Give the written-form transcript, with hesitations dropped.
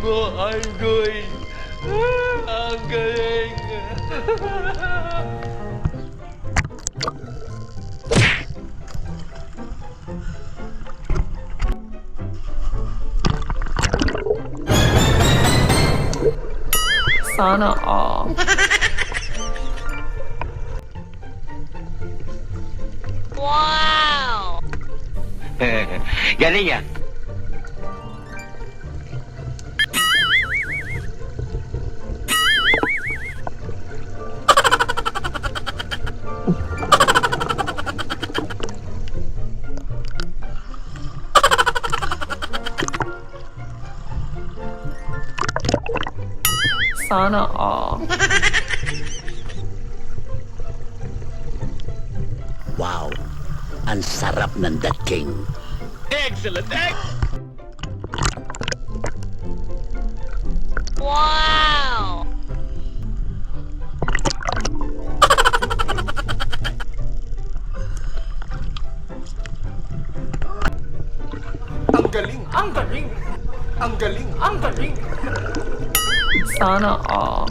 mo, Argoy. Ang galing. Sana all. Wow! Galing ah. Sana all. Wow, ang sarap ng dating. Excellent. Wow! Ang galing, ang galing. Ang galing, ang galing. Sana all.